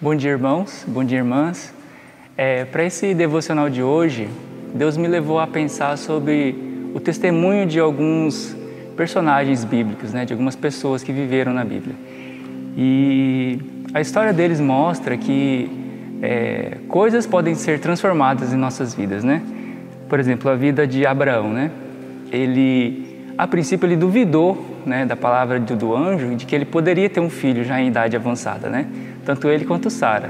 Bom dia, irmãos, bom dia, irmãs. Para esse devocional de hoje, Deus me levou a pensar sobre o testemunho de alguns personagens bíblicos, de algumas pessoas que viveram na Bíblia. E a história deles mostra que coisas podem ser transformadas em nossas vidas, Por exemplo, a vida de Abraão, A princípio, ele duvidou, da palavra do anjo, de que ele poderia ter um filho já em idade avançada, Tanto ele quanto Sara.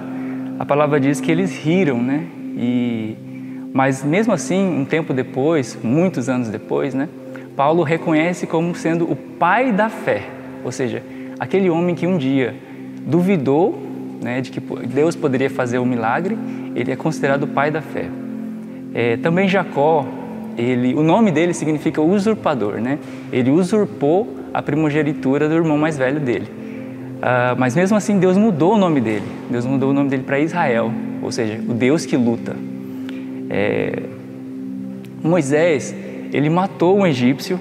A palavra diz que eles riram, Mas mesmo assim, um tempo depois, muitos anos depois, Paulo reconhece como sendo o pai da fé, ou seja, aquele homem que um dia duvidou, de que Deus poderia fazer um milagre, ele é considerado o pai da fé. Também Jacó, o nome dele significa usurpador, Ele usurpou a primogenitura do irmão mais velho dele. Mas mesmo assim, Deus mudou o nome dele. Deus mudou o nome dele para Israel, ou seja, o Deus que luta. Moisés, ele matou um egípcio,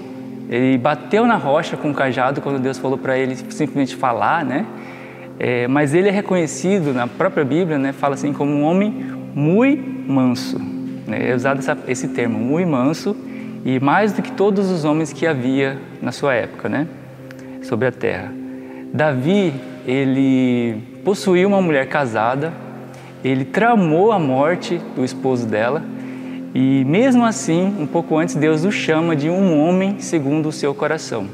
ele bateu na rocha com um cajado quando Deus falou para ele simplesmente falar, Mas ele é reconhecido na própria Bíblia, fala assim, como um homem muito manso. É usado esse termo, muito manso, e mais do que todos os homens que havia na sua época, sobre a terra. Davi, ele possuía uma mulher casada, ele tramou a morte do esposo dela, e mesmo assim, um pouco antes, Deus o chama de um homem segundo o seu coração.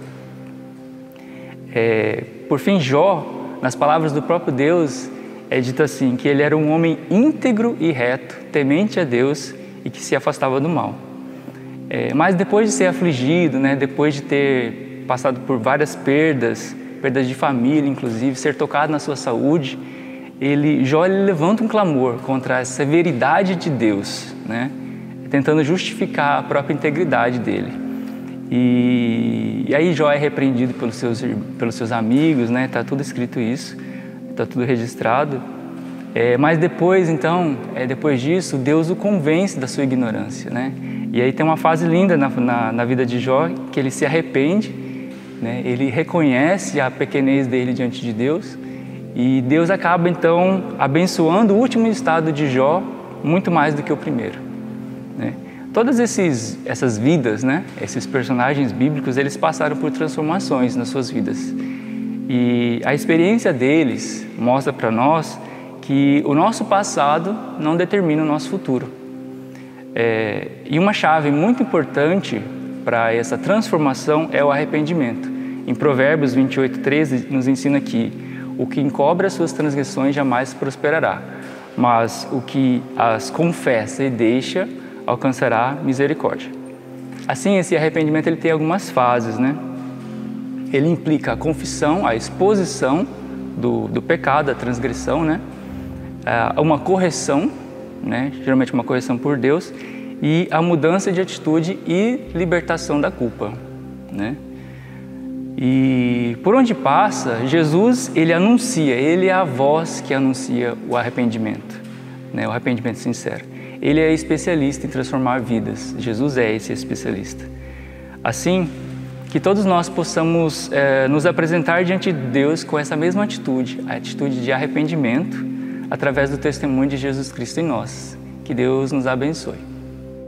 Por fim, Jó, nas palavras do próprio Deus, é dito assim, que ele era um homem íntegro e reto, temente a Deus e que se afastava do mal. Mas depois de ser afligido, depois de ter passado por várias perdas de família, inclusive, ser tocado na sua saúde, Jó levanta um clamor contra a severidade de Deus, tentando justificar a própria integridade dele. E aí Jó é repreendido pelos seus amigos, está tudo escrito isso, está tudo registrado. Mas depois disso, Deus o convence da sua ignorância, E aí tem uma fase linda na vida de Jó, que ele se arrepende, Ele reconhece a pequenez dele diante de Deus, e Deus acaba então abençoando o último estado de Jó muito mais do que o primeiro, Todas essas vidas, esses personagens bíblicos, eles passaram por transformações nas suas vidas. E a experiência deles mostra para nós que o nosso passado não determina o nosso futuro. E uma chave muito importante para essa transformação é o arrependimento. Em Provérbios 28:13 nos ensina que o que encobre as suas transgressões jamais prosperará, mas o que as confessa e deixa alcançará misericórdia. Assim, esse arrependimento ele tem algumas fases, Ele implica a confissão, a exposição do pecado, da transgressão, uma correção, geralmente uma correção por Deus, e a mudança de atitude e libertação da culpa, E por onde passa, Jesus, ele é a voz que anuncia o arrependimento, o arrependimento sincero. Ele é especialista em transformar vidas, Jesus é esse especialista. Assim, que todos nós possamos nos apresentar diante de Deus com essa mesma atitude, a atitude de arrependimento, através do testemunho de Jesus Cristo em nós. Que Deus nos abençoe.